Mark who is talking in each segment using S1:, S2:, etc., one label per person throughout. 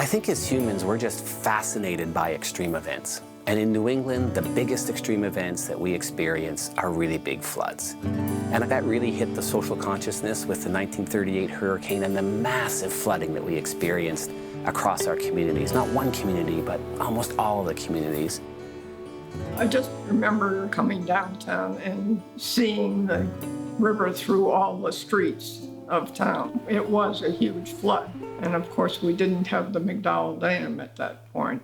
S1: I think as humans, we're just fascinated by extreme events. And in New England, the biggest extreme events that we experience are really big floods. And that really hit the social consciousness with the 1938 hurricane and the massive flooding that we experienced across our communities. Not one community, but almost all of the communities.
S2: I just remember coming downtown and seeing the river through all the streets of town. It was a huge flood. And of course, we didn't have the McDowell Dam at that point.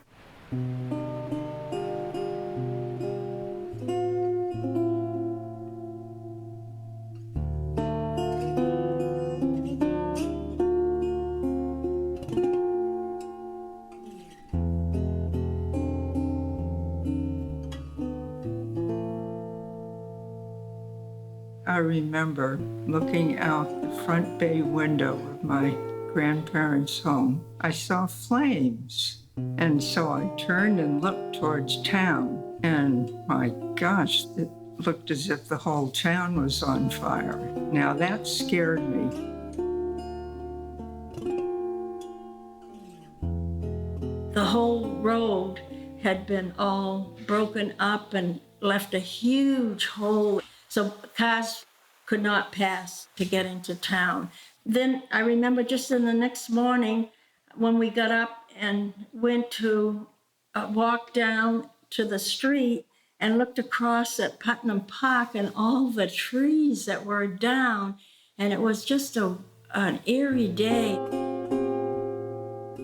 S2: I remember looking out the front bay window of my grandparents' home. I saw flames, and so I turned and looked towards town, and my gosh, it looked as if the whole town was on fire. Now that scared me.
S3: The whole road had been all broken up and left a huge hole, so cars could not pass to get into town. Then I remember just in the next morning when we got up and went to walk down to the street and looked across at Putnam Park and all the trees that were down, and it was just an eerie day.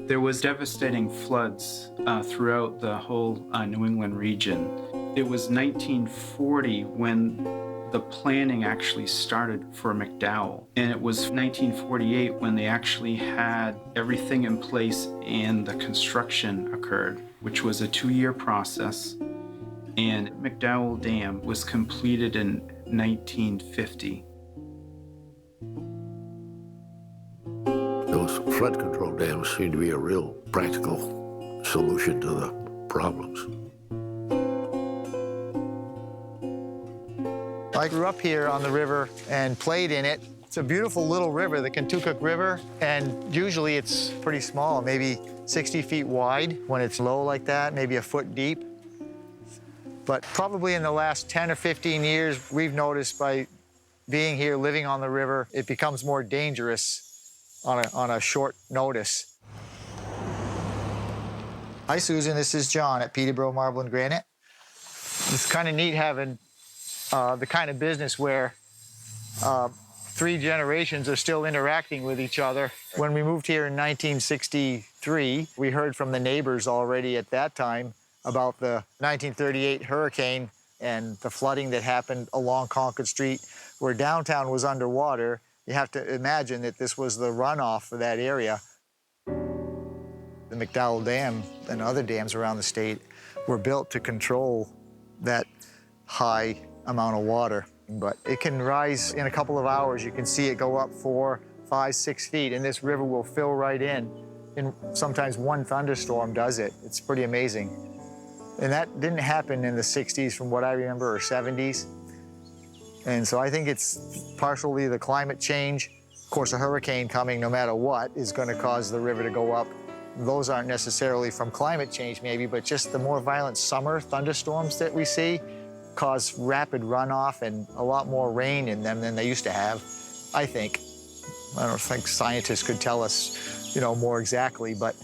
S4: There was devastating floods throughout the whole New England region. It was 1940 when the planning actually started for McDowell. And it was 1948 when they actually had everything in place and the construction occurred, which was a 2-year process. And McDowell Dam was completed in 1950.
S5: Those flood control dams seem to be a real practical solution to the problems.
S6: I grew up here on the river and played in it. It's a beautiful little river, the Kentucky River, and usually it's pretty small, maybe 60 feet wide when it's low like that, maybe a foot deep. But probably in the last 10 or 15 years, we've noticed by being here, living on the river, it becomes more dangerous on a short notice. Hi, Susan, this is John at Peterborough Marble and Granite. It's kind of neat having the kind of business where 3 generations are still interacting with each other. When we moved here in 1963, we heard from the neighbors already at that time about the 1938 hurricane and the flooding that happened along Concord Street, where downtown was underwater. You have to imagine that this was the runoff for that area. The McDowell Dam and other dams around the state were built to control that high amount of water, but it can rise in a couple of hours. You can see it go up 4, 5, 6 feet, and this river will fill right in. And sometimes one thunderstorm does it. It's pretty amazing. And that didn't happen in the 60s from what I remember, or 70s. And so I think it's partially the climate change. Of course, a hurricane coming no matter what is going to cause the river to go up. Those aren't necessarily from climate change maybe, but just the more violent summer thunderstorms that we see cause rapid runoff and a lot more rain in them than they used to have, I think. I don't think scientists could tell us, more exactly, but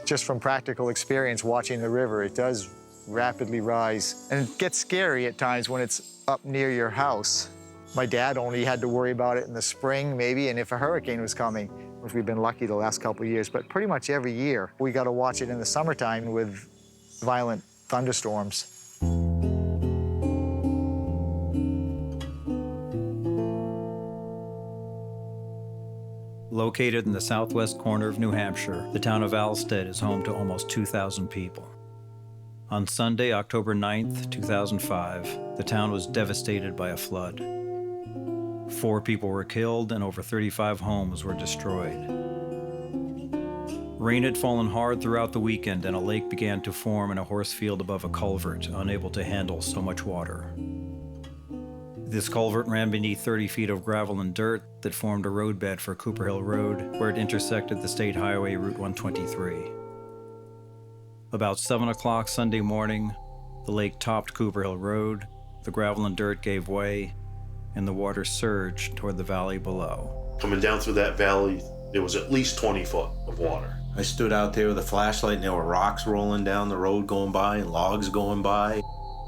S6: just from practical experience watching the river, it does rapidly rise. And it gets scary at times when it's up near your house. My dad only had to worry about it in the spring, maybe, and if a hurricane was coming, which we've been lucky the last couple of years, but pretty much every year, we got to watch it in the summertime with violent thunderstorms.
S7: Located in the southwest corner of New Hampshire, the town of Alstead is home to almost 2,000 people. On Sunday, October 9th, 2005, the town was devastated by a flood. 4 people were killed and over 35 homes were destroyed. Rain had fallen hard throughout the weekend and a lake began to form in a horse field above a culvert, unable to handle so much water. This culvert ran beneath 30 feet of gravel and dirt that formed a roadbed for Cooper Hill Road, where it intersected the State Highway Route 123. About 7 o'clock Sunday morning, the lake topped Cooper Hill Road, the gravel and dirt gave way, and the water surged toward the valley below.
S8: Coming down through that valley, there was at least 20 foot of water.
S9: I stood out there with a flashlight and there were rocks rolling down the road going by and logs going by.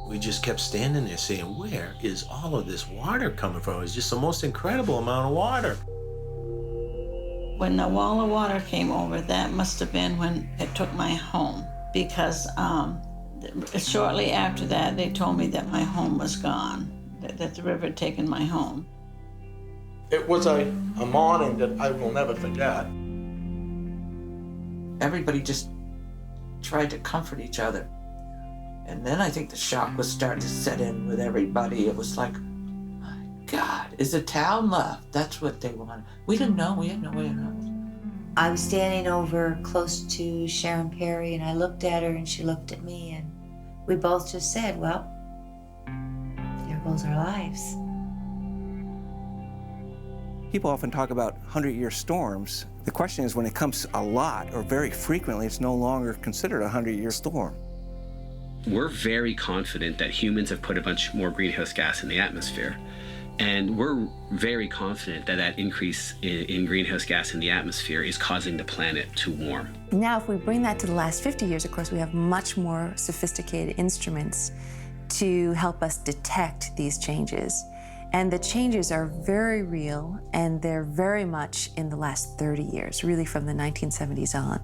S9: We just kept standing there saying, where is all of this water coming from? It's just the most incredible amount of water.
S3: When the wall of water came over, that must have been when it took my home, because shortly after that, they told me that my home was gone, that the river had taken my home.
S9: It was a morning that I will never forget.
S10: Everybody just tried to comfort each other. And then I think the shock was starting to set in with everybody. It was like, my God, is the town left? That's what they wanted. We didn't know. We had no way of knowing.
S11: I was standing over close to Sharon Perry, and I looked at her, and she looked at me, and we both just said, well, there goes our lives.
S12: People often talk about 100-year storms. The question is, when it comes a lot or very frequently, it's no longer considered a 100-year storm.
S1: We're very confident that humans have put a bunch more greenhouse gas in the atmosphere. And we're very confident that that increase in greenhouse gas in the atmosphere is causing the planet to warm.
S13: Now, if we bring that to the last 50 years, of course, we have much more sophisticated instruments to help us detect these changes. And the changes are very real, and they're very much in the last 30 years, really from the 1970s on.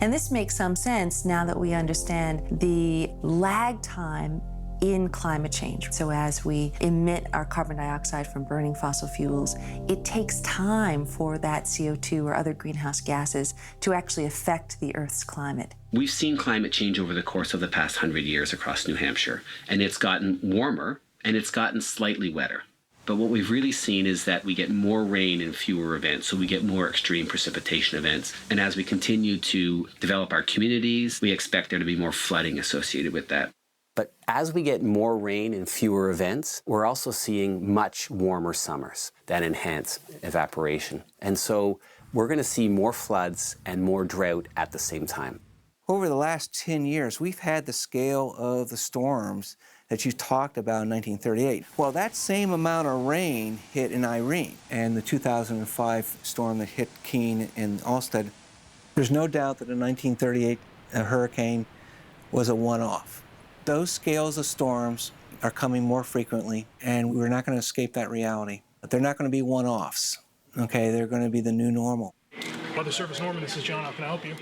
S13: And this makes some sense now that we understand the lag time in climate change. So as we emit our carbon dioxide from burning fossil fuels, it takes time for that CO2 or other greenhouse gases to actually affect the Earth's climate.
S1: We've seen climate change over the course of the past 100 years across New Hampshire, and it's gotten warmer and it's gotten slightly wetter. But what we've really seen is that we get more rain and fewer events, so we get more extreme precipitation events. And as we continue to develop our communities, we expect there to be more flooding associated with that. But as we get more rain and fewer events, we're also seeing much warmer summers that enhance evaporation. And so we're going to see more floods and more drought at the same time.
S12: Over the last 10 years, we've had the scale of the storms that you talked about in 1938. Well, that same amount of rain hit in Irene and the 2005 storm that hit Keene and Alstead. There's no doubt that the 1938 hurricane was a one-off. Those scales of storms are coming more frequently, and we're not going to escape that reality. But they're not going to be one-offs, okay? They're going to be the new normal.
S14: Weather Service Norman, this is John. How can I help you?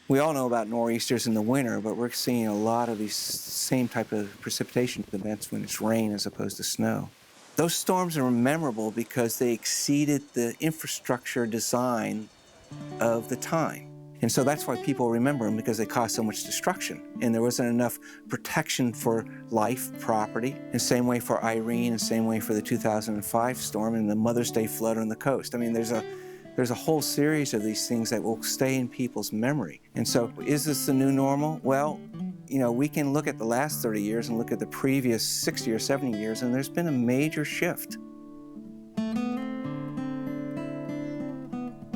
S12: We all know about nor'easters in the winter, but we're seeing a lot of these same type of precipitation events when it's rain as opposed to snow. Those storms are memorable because they exceeded the infrastructure design of the time. And so that's why people remember them, because they caused so much destruction. And there wasn't enough protection for life, property, and same way for Irene, and same way for the 2005 storm and the Mother's Day flood on the coast. I mean, there's a whole series of these things that will stay in people's memory. And so, is this the new normal? Well, you know, we can look at the last 30 years and look at the previous 60 or 70 years, and there's been a major shift.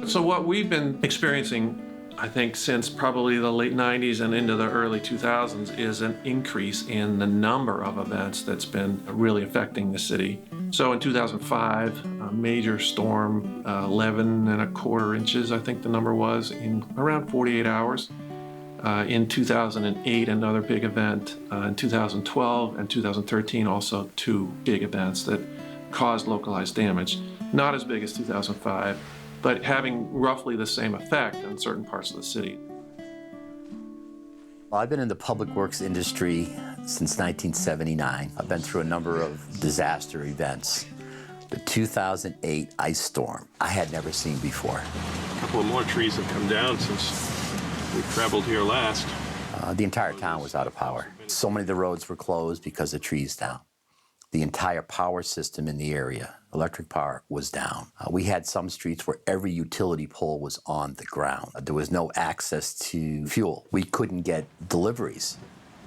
S15: So what we've been experiencing, I think, since probably the late 90s and into the early 2000s is an increase in the number of events that's been really affecting the city. So in 2005, a major storm, 11.25 inches, I think the number was, in around 48 hours. In 2008, another big event. In 2012 and 2013, also two big events that caused localized damage. Not as big as 2005, but having roughly the same effect in certain parts of the city.
S16: Well, I've been in the public works industry since 1979. I've been through a number of disaster events. The 2008 ice storm, I had never seen before.
S8: A couple of more trees have come down since we traveled here last.
S16: The entire town was out of power. So many of the roads were closed because the trees down. The entire power system in the area, electric power, was down. We had some streets where every utility pole was on the ground. There was no access to fuel. We couldn't get deliveries.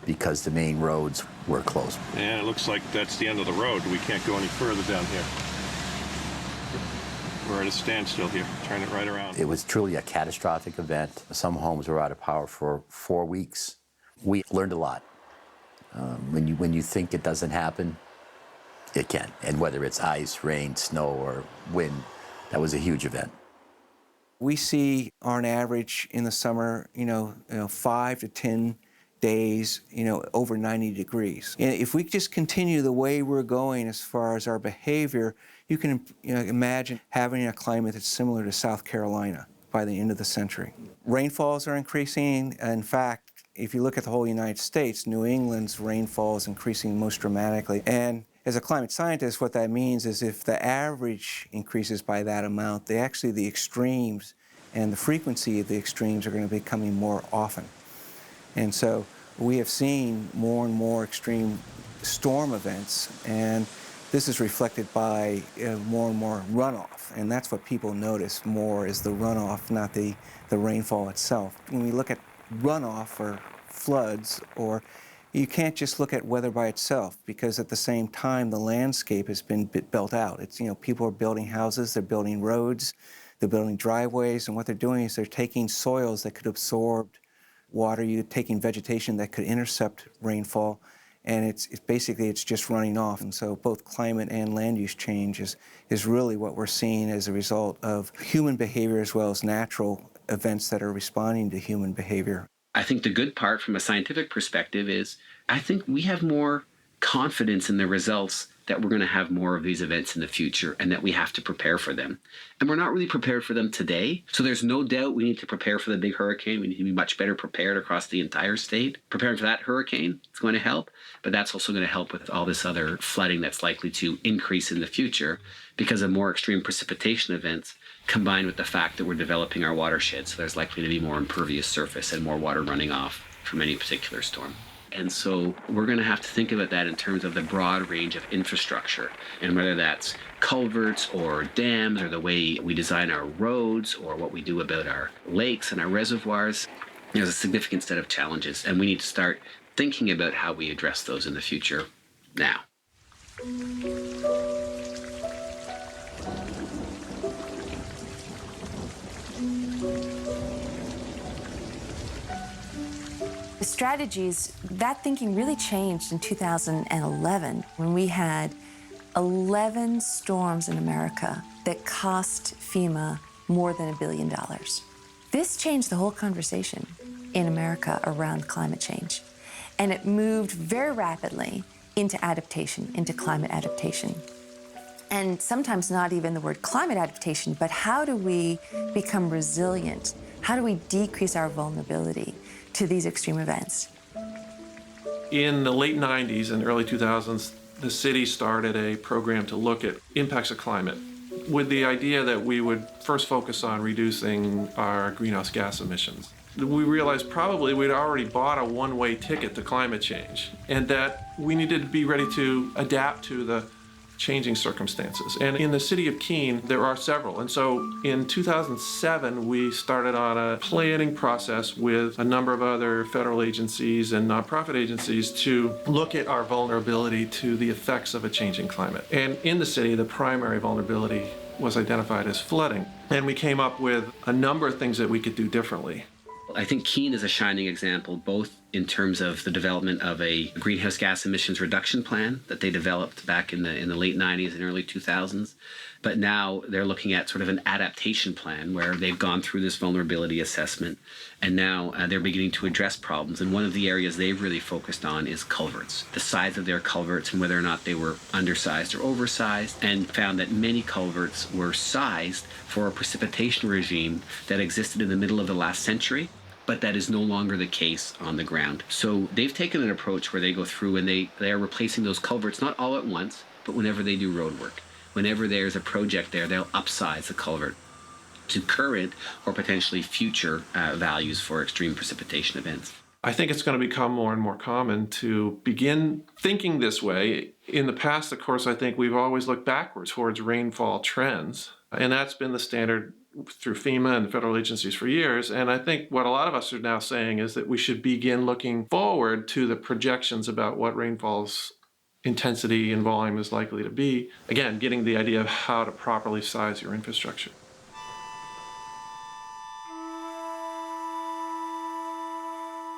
S16: because the main roads were closed.
S8: And it looks like that's the end of the road. We can't go any further down here. We're at a standstill here, turn it right around.
S16: It was truly a catastrophic event. Some homes were out of power for 4 weeks. We learned a lot. When you think it doesn't happen, it can. And whether it's ice, rain, snow, or wind, that was a huge event.
S12: We see on average in the summer, 5 to 10 days, over 90 degrees. And if we just continue the way we're going as far as our behavior, you can imagine having a climate that's similar to South Carolina by the end of the century. Rainfalls are increasing. In fact, if you look at the whole United States, New England's rainfall is increasing most dramatically. And as a climate scientist, what that means is if the average increases by that amount, the extremes and the frequency of the extremes are going to be coming more often. And so we have seen more and more extreme storm events, and this is reflected by more and more runoff. And that's what people notice more is the runoff, not the rainfall itself. When we look at runoff or floods, or you can't just look at weather by itself, because at the same time the landscape has been built out. It's, people are building houses, they're building roads, they're building driveways, and what they're doing is they're taking soils that could absorb water, you're taking vegetation that could intercept rainfall, and it's basically just running off. And so both climate and land use change is really what we're seeing as a result of human behavior as well as natural events that are responding to human behavior.
S1: I think the good part from a scientific perspective is I think we have more confidence in the results that we're going to have more of these events in the future and that we have to prepare for them. And we're not really prepared for them today. So there's no doubt we need to prepare for the big hurricane. We need to be much better prepared across the entire state. Preparing for that hurricane is going to help, but that's also going to help with all this other flooding that's likely to increase in the future because of more extreme precipitation events combined with the fact that we're developing our watershed. So there's likely to be more impervious surface and more water running off from any particular storm. And so we're going to have to think about that in terms of the broad range of infrastructure, and whether that's culverts or dams or the way we design our roads or what we do about our lakes and our reservoirs. There's a significant set of challenges, and we need to start thinking about how we address those in the future now.
S13: The strategies, that thinking really changed in 2011 when we had 11 storms in America that cost FEMA more than $1 billion. This changed the whole conversation in America around climate change. And it moved very rapidly into adaptation, into climate adaptation. And sometimes not even the word climate adaptation, but how do we become resilient? How do we decrease our vulnerability to these extreme events?
S15: In the late 90s and early 2000s, the city started a program to look at impacts of climate with the idea that we would first focus on reducing our greenhouse gas emissions. We realized probably we'd already bought a one-way ticket to climate change and that we needed to be ready to adapt to the changing circumstances. And in the city of Keene, there are several. And so in 2007, we started on a planning process with a number of other federal agencies and nonprofit agencies to look at our vulnerability to the effects of a changing climate. And in the city, the primary vulnerability was identified as flooding. And we came up with a number of things that we could do differently.
S1: I think Keene is a shining example, both in terms of the development of a greenhouse gas emissions reduction plan that they developed back in the late 90s and early 2000s. But now they're looking at sort of an adaptation plan where they've gone through this vulnerability assessment, and now they're beginning to address problems. And one of the areas they've really focused on is culverts, the size of their culverts and whether or not they were undersized or oversized, and found that many culverts were sized for a precipitation regime that existed in the middle of the last century, but that is no longer the case on the ground. So they've taken an approach where they go through and they are replacing those culverts, not all at once, but whenever they do road work. Whenever there's a project there, they'll upsize the culvert to current or potentially future values for extreme precipitation events.
S15: I think it's going to become more and more common to begin thinking this way. In the past, of course, I think we've always looked backwards towards rainfall trends, and that's been the standard through FEMA and the federal agencies for years. And I think what a lot of us are now saying is that we should begin looking forward to the projections about what rainfall's intensity and volume is likely to be. Again, getting the idea of how to properly size your infrastructure.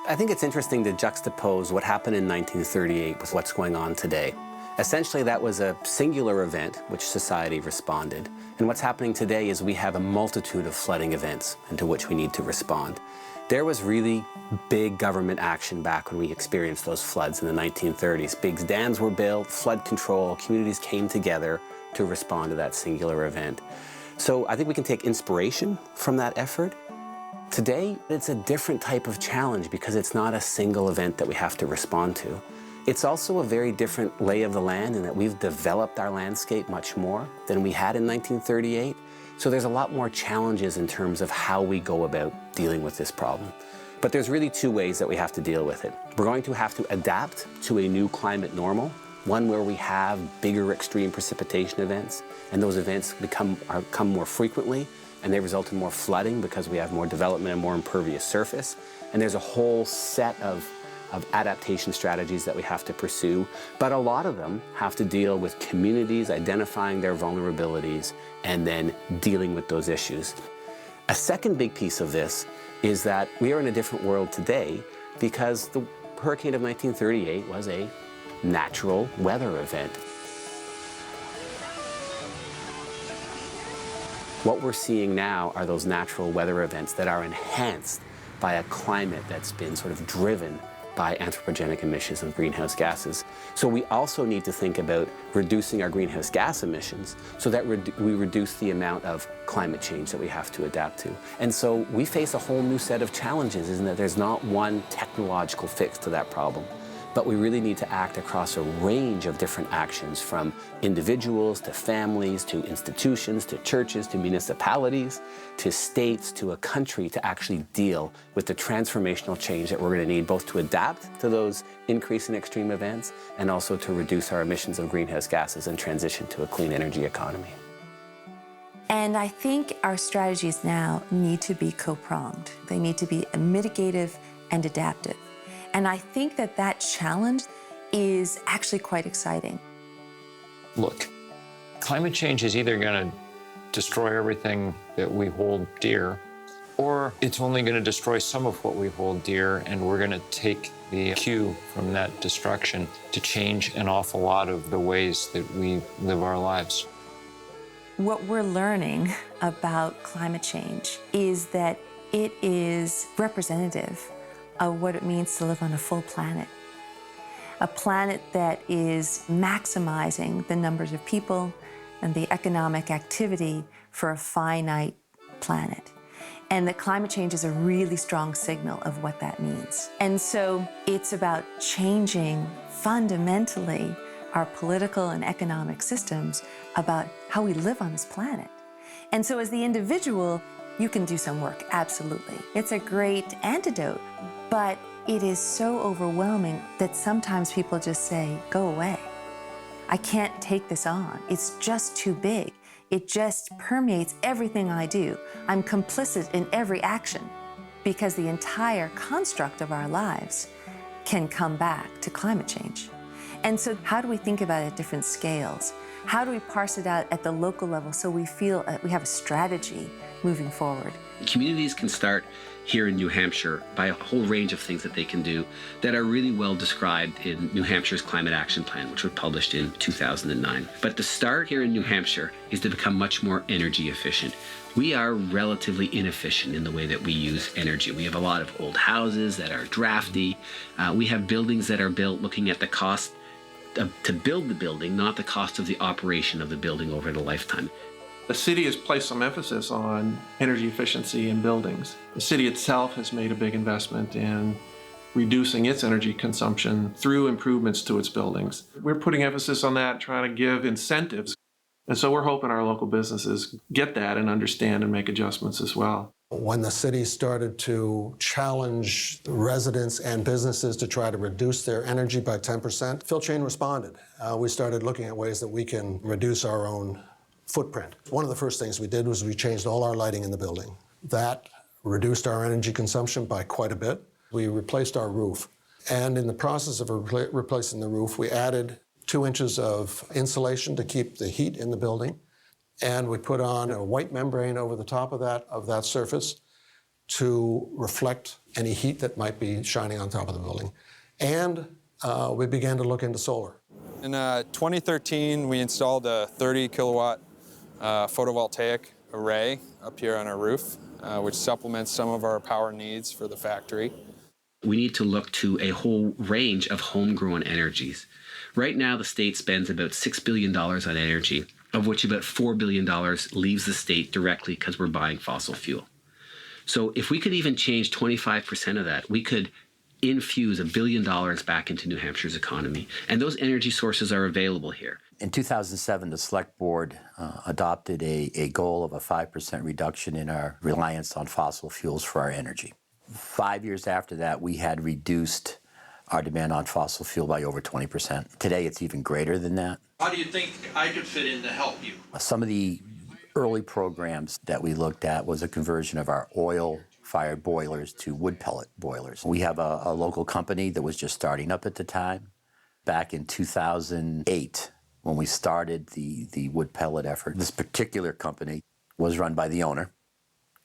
S1: I think it's interesting to juxtapose what happened in 1938 with what's going on today. Essentially, that was a singular event which society responded. And what's happening today is we have a multitude of flooding events into which we need to respond. There was really big government action back when we experienced those floods in the 1930s. Big dams were built, flood control, communities came together to respond to that singular event. So I think we can take inspiration from that effort. Today, it's a different type of challenge because it's not a single event that we have to respond to. It's also a very different lay of the land in that we've developed our landscape much more than we had in 1938. So there's a lot more challenges in terms of how we go about dealing with this problem. But there's really two ways that we have to deal with it. We're going to have to adapt to a new climate normal, one where we have bigger extreme precipitation events, and those events come more frequently, and they result in more flooding because we have more development and more impervious surface. And there's a whole set of adaptation strategies that we have to pursue, but a lot of them have to deal with communities identifying their vulnerabilities and then dealing with those issues. A second big piece of this is that we are in a different world today because the hurricane of 1938 was a natural weather event. What we're seeing now are those natural weather events that are enhanced by a climate that's been sort of driven by anthropogenic emissions of greenhouse gases. So we also need to think about reducing our greenhouse gas emissions so that we reduce the amount of climate change that we have to adapt to. And so we face a whole new set of challenges, isn't it? There's not one technological fix to that problem. But we really need to act across a range of different actions, from individuals to families to institutions to churches to municipalities to states to a country to actually deal with the transformational change that we're going to need both to adapt to those increasing extreme events and also to reduce our emissions of greenhouse gases and transition to a clean energy economy.
S13: And I think our strategies now need to be co-pronged. They need to be mitigative and adaptive. And I think that that challenge is actually quite exciting.
S17: Look, climate change is either going to destroy everything that we hold dear, or it's only going to destroy some of what we hold dear, and we're going to take the cue from that destruction to change an awful lot of the ways that we live our lives.
S13: What we're learning about climate change is that it is representative of what it means to live on a full planet. A planet that is maximizing the numbers of people and the economic activity for a finite planet. And that climate change is a really strong signal of what that means. And so it's about changing fundamentally our political and economic systems about how we live on this planet. And so as the individual, you can do some work, absolutely. It's a great antidote, but it is so overwhelming that sometimes people just say, go away. I can't take this on. It's just too big. It just permeates everything I do. I'm complicit in every action because the entire construct of our lives can come back to climate change. And so how do we think about it at different scales? How do we parse it out at the local level so we feel we have a strategy moving forward?
S1: Communities can start here in New Hampshire by a whole range of things that they can do that are really well described in New Hampshire's Climate Action Plan, which was published in 2009. But the start here in New Hampshire is to become much more energy efficient. We are relatively inefficient in the way that we use energy. We have a lot of old houses that are drafty. We have buildings that are built looking at the cost to build the building, not the cost of the operation of the building over the lifetime.
S15: The city has placed some emphasis on energy efficiency in buildings. The city itself has made a big investment in reducing its energy consumption through improvements to its buildings. We're putting emphasis on that, trying to give incentives. And so we're hoping our local businesses get that and understand and make adjustments as well.
S18: When the city started to challenge residents and businesses to try to reduce their energy by 10%, Phil Chain responded. We started looking at ways that we can reduce our own footprint. One of the first things we did was we changed all our lighting in the building. That reduced our energy consumption by quite a bit. We replaced our roof. And in the process of replacing the roof, we added 2 inches of insulation to keep the heat in the building. And we put on a white membrane over the top of that surface to reflect any heat that might be shining on top of the building. And we began to look into solar.
S19: In 2013, we installed a 30 kilowatt photovoltaic array up here on our roof, which supplements some of our power needs for the factory.
S1: We need to look to a whole range of homegrown energies. Right now, the state spends about $6 billion on energy, of which about $4 billion leaves the state directly because we're buying fossil fuel. So if we could even change 25% of that, we could infuse $1 billion back into New Hampshire's economy. And those energy sources are available here.
S16: In 2007, the Select Board adopted a goal of a 5% reduction in our reliance on fossil fuels for our energy. 5 years after that, we had reduced our demand on fossil fuel by over 20%. Today, it's even greater than that.
S20: How do you think I could fit in to help you?
S16: Some of the early programs that we looked at was a conversion of our oil-fired boilers to wood pellet boilers. We have a local company that was just starting up at the time. Back in 2008, when we started the wood pellet effort, this particular company was run by the owner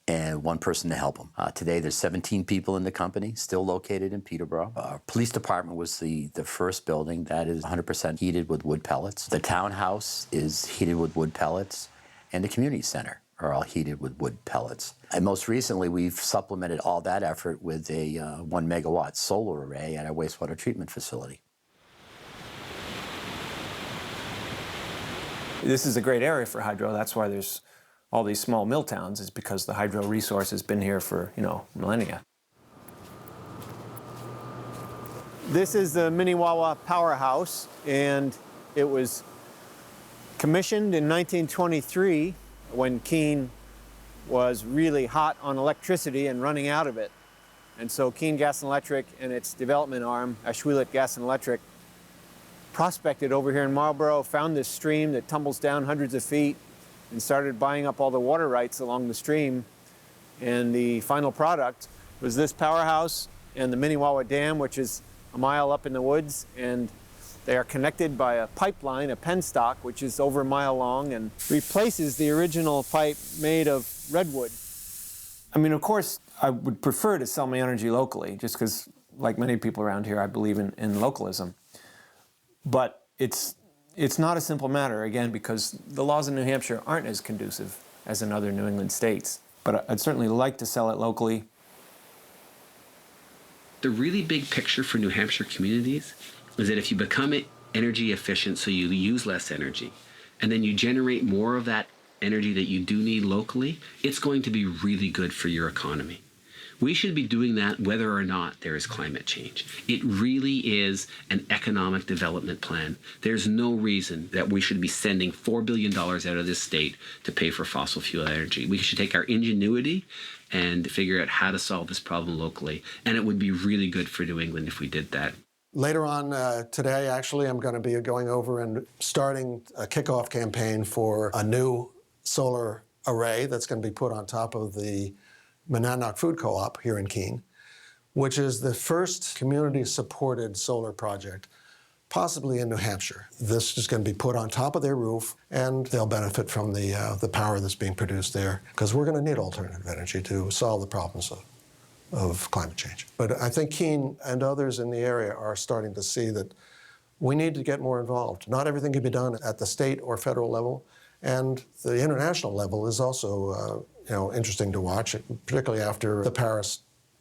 S16: and one person to help him. Today, there's 17 people in the company, still located in Peterborough. Our police department was the first building that is 100% heated with wood pellets. The townhouse is heated with wood pellets, and the community center are all heated with wood pellets. And most recently, we've supplemented all that effort with a 1 megawatt solar array at our wastewater treatment facility.
S21: This is a great area for hydro. That's why there's all these small mill towns, is because the hydro resource has been here for, millennia. This is the Minnewawa powerhouse, and it was commissioned in 1923 when Keene was really hot on electricity and running out of it. And so Keene Gas and Electric and its development arm, Ashwellet Gas and Electric, prospected over here in Marlborough, found this stream that tumbles down hundreds of feet, and started buying up all the water rights along the stream. And the final product was this powerhouse and the Minnewawa Dam, which is a mile up in the woods, and they are connected by a pipeline, a penstock, which is over a mile long and replaces the original pipe made of redwood. I mean, of course, I would prefer to sell my energy locally, just because, like many people around here, I believe in localism. But it's not a simple matter, again, because the laws in New Hampshire aren't as conducive as in other New England states. But I'd certainly like to sell it locally.
S1: The really big picture for New Hampshire communities is that if you become energy efficient, so you use less energy, and then you generate more of that energy that you do need locally, it's going to be really good for your economy. We should be doing that whether or not there is climate change. It really is an economic development plan. There's no reason that we should be sending $4 billion out of this state to pay for fossil fuel energy. We should take our ingenuity and figure out how to solve this problem locally. And it would be really good for New England if we did that.
S18: Later on today, actually, I'm going to be going over and starting a kickoff campaign for a new solar array that's going to be put on top of the Monadnock Food Co-op here in Keene, which is the first community-supported solar project, possibly in New Hampshire. This is going to be put on top of their roof, and they'll benefit from the power that's being produced there, because we're going to need alternative energy to solve the problems of climate change. But I think Keene and others in the area are starting to see that we need to get more involved. Not everything can be done at the state or federal level, and the international level is also interesting to watch, particularly after the Paris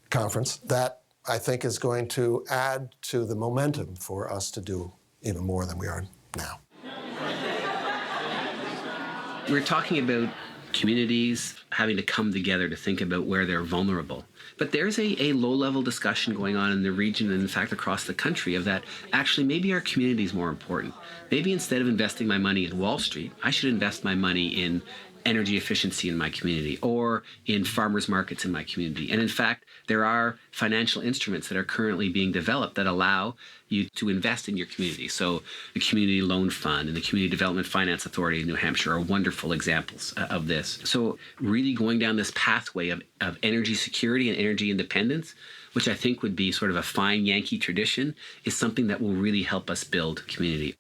S18: conference. That, I think, is going to add to the momentum for us to do even more than we are now.
S1: We're talking about communities having to come together to think about where they're vulnerable. But there's a low-level discussion going on in the region and, in fact, across the country of that actually maybe our community is more important. Maybe instead of investing my money in Wall Street, I should invest my money in energy efficiency in my community or in farmers markets in my community. And in fact, there are financial instruments that are currently being developed that allow you to invest in your community. So the Community Loan Fund and the Community Development Finance Authority in New Hampshire are wonderful examples of this. So really going down this pathway of energy security and energy independence, which I think would be sort of a fine Yankee tradition, is something that will really help us build community.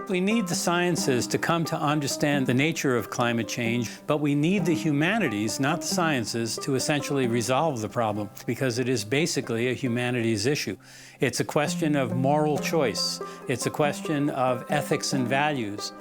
S2: We need the sciences to come to understand the nature of climate change, but we need the humanities, not the sciences, to essentially resolve the problem, because it is basically a humanities issue. It's a question of moral choice. It's a question of ethics and values.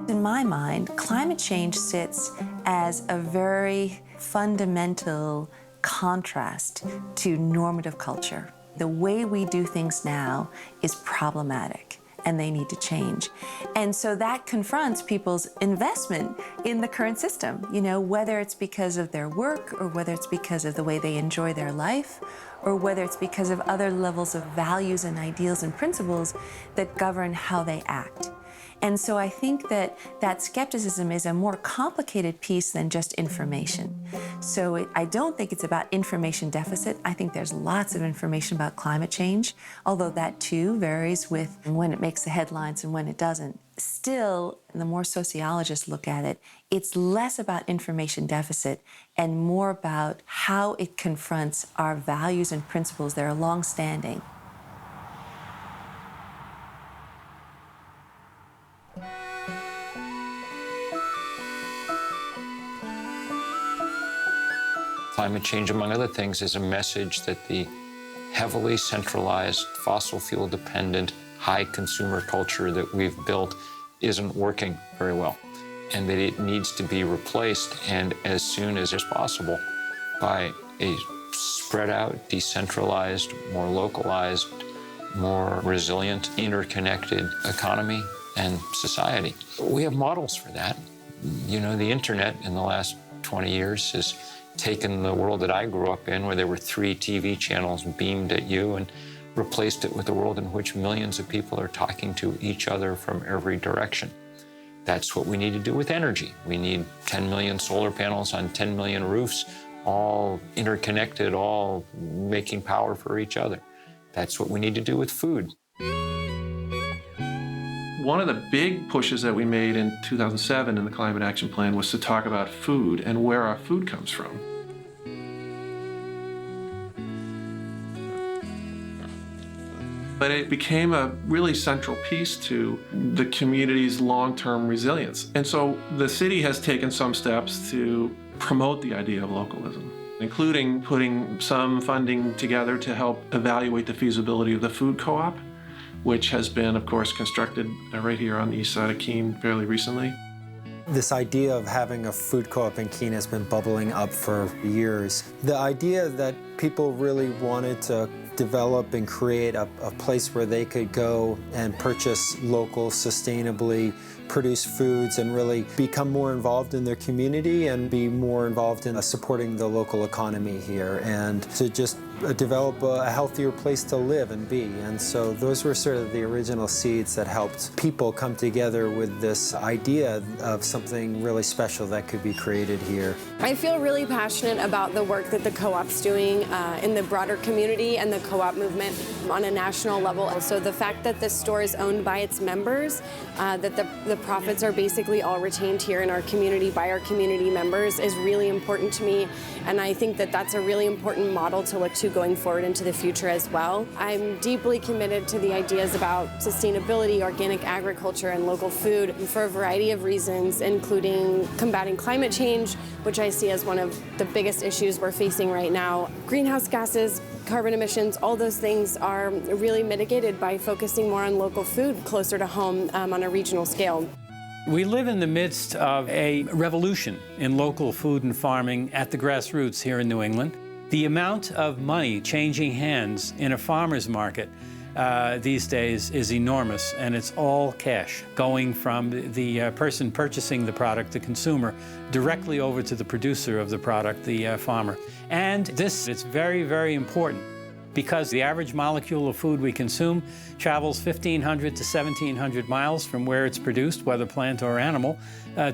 S13: In my mind, climate change sits as a very fundamental contrast to normative culture. The way we do things now is problematic, and they need to change. And so that confronts people's investment in the current system, you know, whether it's because of their work or whether it's because of the way they enjoy their life or whether it's because of other levels of values and ideals and principles that govern how they act. And so I think that that skepticism is a more complicated piece than just information. So I don't think it's about information deficit. I think there's lots of information about climate change, although that too varies with when it makes the headlines and when it doesn't. Still, the more sociologists look at it, it's less about information deficit and more about how it confronts our values and principles that are long-standing.
S17: Climate change, among other things, is a message that the heavily centralized, fossil fuel dependent, high consumer culture that we've built isn't working very well, and that it needs to be replaced, and as soon as is possible, by a spread out, decentralized, more localized, more resilient, interconnected economy and society. We have models for that. You know, the internet in the last 20 years has taken the world that I grew up in, where there were 3 TV channels beamed at you, and replaced it with a world in which millions of people are talking to each other from every direction. That's what we need to do with energy. We need 10 million solar panels on 10 million roofs, all interconnected, all making power for each other. That's what we need to do with food.
S15: One of the big pushes that we made in 2007 in the Climate Action Plan was to talk about food and where our food comes from. But it became a really central piece to the community's long-term resilience. And so the city has taken some steps to promote the idea of localism, including putting some funding together to help evaluate the feasibility of the food co-op, which has been, of course, constructed right here on the east side of Keene fairly recently.
S22: This idea of having a food co-op in Keene has been bubbling up for years. The idea that people really wanted to develop and create a place where they could go and purchase local, sustainably produced foods and really become more involved in their community and be more involved in supporting the local economy here and to just develop a healthier place to live and be. And so those were sort of the original seeds that helped people come together with this idea of something really special that could be created here.
S23: I feel really passionate about the work that the co-op's doing in the broader community and the co-op movement on a national level. So the fact that this store is owned by its members, that the profits are basically all retained here in our community by our community members is really important to me. And I think that that's a really important model to look to going forward into the future as well. I'm deeply committed to the ideas about sustainability, organic agriculture, and local food for a variety of reasons, including combating climate change, which I see as one of the biggest issues we're facing right now. Greenhouse gases, carbon emissions, all those things are really mitigated by focusing more on local food closer to home on a regional scale.
S2: We live in the midst of a revolution in local food and farming at the grassroots here in New England. The amount of money changing hands in a farmer's market these days is enormous, and it's all cash going from the person purchasing the product, the consumer, directly over to the producer of the product, the farmer. And it's very, very important because the average molecule of food we consume travels 1,500 to 1,700 miles from where it's produced, whether plant or animal,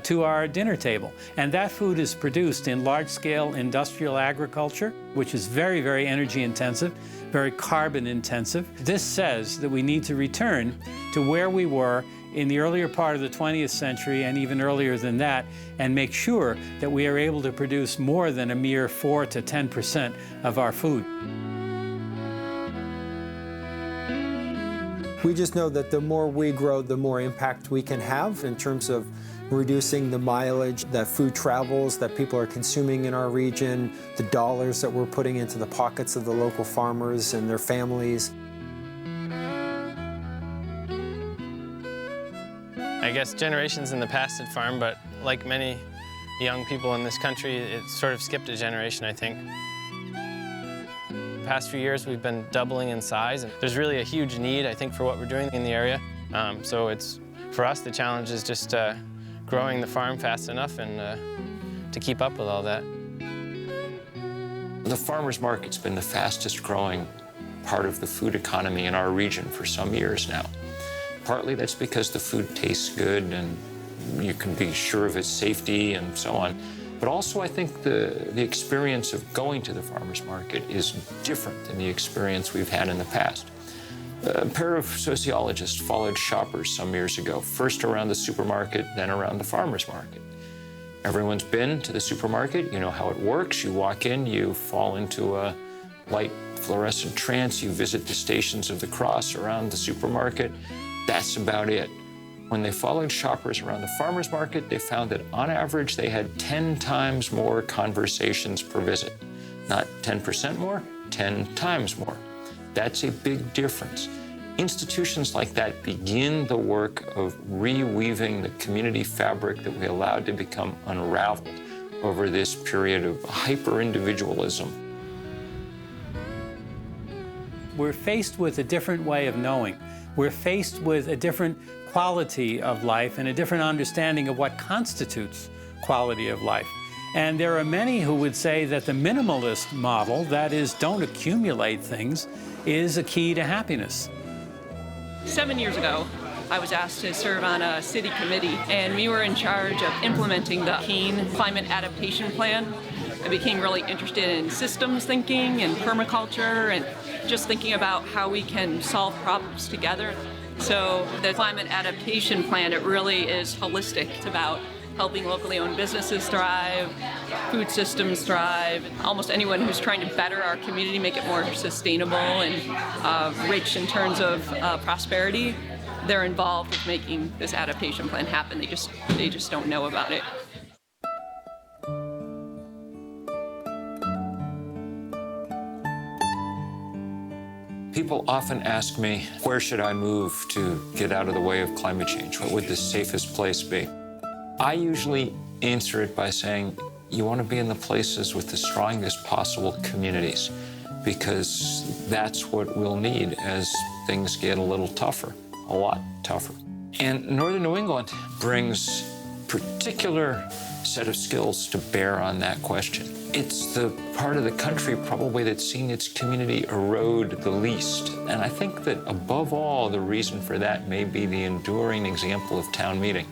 S2: to our dinner table. And that food is produced in large-scale industrial agriculture, which is very, very energy intensive, very carbon intensive. This says that we need to return to where we were in the earlier part of the 20th century and even earlier than that, and make sure that we are able to produce more than a mere 4 to 10% of our food.
S22: We just know that the more we grow, the more impact we can have in terms of reducing the mileage that food travels, that people are consuming in our region, the dollars that we're putting into the pockets of the local farmers and their families.
S4: I guess generations in the past had farmed, but like many young people in this country, it sort of skipped a generation, I think. The past few years, we've been doubling in size, and there's really a huge need, I think, for what we're doing in the area. So it's, for us, the challenge is just growing the farm fast enough and to keep up with all that.
S17: The farmers market's been the fastest growing part of the food economy in our region for some years now. Partly that's because the food tastes good and you can be sure of its safety and so on. But also I think the experience of going to the farmers market is different than the experience we've had in the past. A pair of sociologists followed shoppers some years ago, first around the supermarket, then around the farmers market. Everyone's been to the supermarket, you know how it works. You walk in, you fall into a light fluorescent trance, you visit the stations of the cross around the supermarket. That's about it. When they followed shoppers around the farmers market, they found that on average they had 10 times more conversations per visit. Not 10% more, 10 times more. That's a big difference. Institutions like that begin the work of reweaving the community fabric that we allowed to become unraveled over this period of hyper-individualism.
S2: We're faced with a different way of knowing. We're faced with a different quality of life and a different understanding of what constitutes quality of life. And there are many who would say that the minimalist model, that is, don't accumulate things, is a key to happiness.
S5: 7 years ago, I was asked to serve on a city committee, and we were in charge of implementing the Keene Climate Adaptation Plan. I became really interested in systems thinking and permaculture and just thinking about how we can solve problems together. So the Climate Adaptation Plan, it really is holistic. It's about helping locally owned businesses thrive, food systems thrive, almost anyone who's trying to better our community, make it more sustainable and rich in terms of prosperity. They're involved with making this adaptation plan happen. They just don't know about it.
S17: People often ask me, where should I move to get out of the way of climate change? What would the safest place be? I usually answer it by saying, you want to be in the places with the strongest possible communities, because that's what we'll need as things get a little tougher, a lot tougher. And Northern New England brings particular set of skills to bear on that question. It's the part of the country probably that's seen its community erode the least. And I think that above all, the reason for that may be the enduring example of town meeting.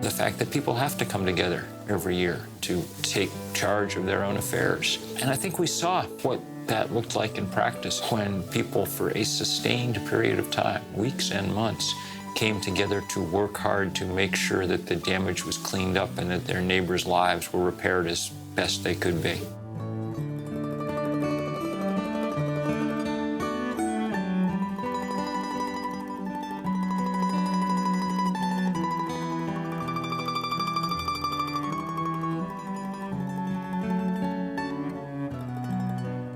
S17: The fact that people have to come together every year to take charge of their own affairs. And I think we saw what that looked like in practice when people for a sustained period of time, weeks and months, came together to work hard to make sure that the damage was cleaned up and that their neighbors' lives were repaired as best they could be.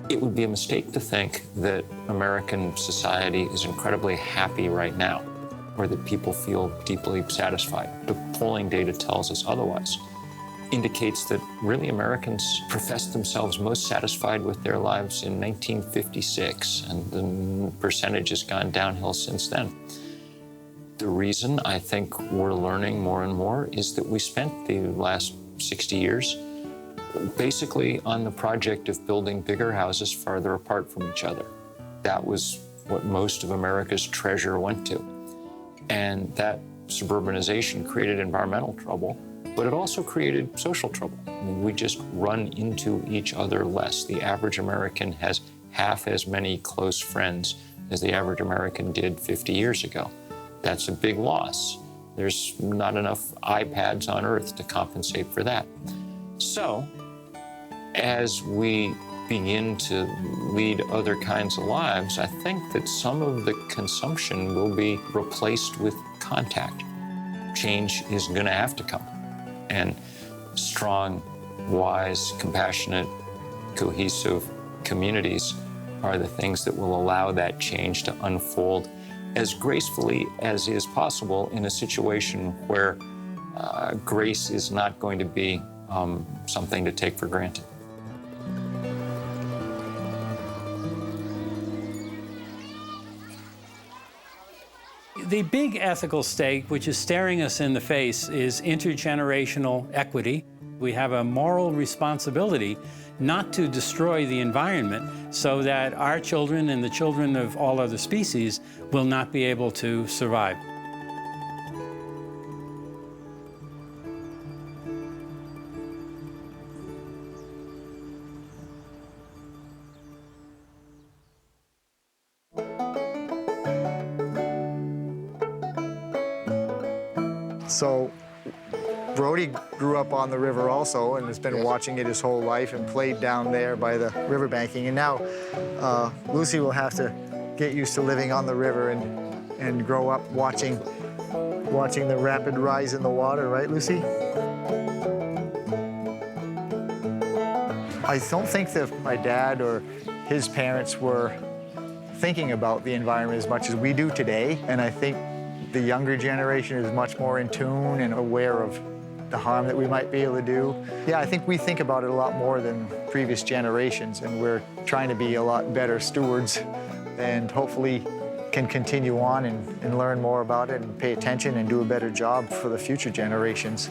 S17: It would be a mistake to think that American society is incredibly happy right now, or that people feel deeply satisfied. The polling data tells us otherwise. Indicates that really Americans professed themselves most satisfied with their lives in 1956, and the percentage has gone downhill since then. The reason I think we're learning more and more is that we spent the last 60 years basically on the project of building bigger houses farther apart from each other. That was what most of America's treasure went to. And that suburbanization created environmental trouble, but it also created social trouble. I mean, we just run into each other less. The average American has half as many close friends as the average American did 50 years ago. That's a big loss. There's not enough iPads on Earth to compensate for that. So, as we begin to lead other kinds of lives, I think that some of the consumption will be replaced with contact. Change is going to have to come. And strong, wise, compassionate, cohesive communities are the things that will allow that change to unfold as gracefully as is possible in a situation where grace is not going to be something to take for granted.
S2: The big ethical stake, which is staring us in the face, is intergenerational equity. We have a moral responsibility not to destroy the environment so that our children and the children of all other species will not be able to survive.
S3: So Brody grew up on the river also and has been watching it his whole life and played down there by the river banking. And now Lucy will have to get used to living on the river and grow up watching the rapid rise in the water, right, Lucy? I don't think that my dad or his parents were thinking about the environment as much as we do today. And I think the younger generation is much more in tune and aware of the harm that we might be able to do. Yeah, I think we think about it a lot more than previous generations, and we're trying to be a lot better stewards and hopefully can continue on and learn more about it and pay attention and do a better job for the future generations.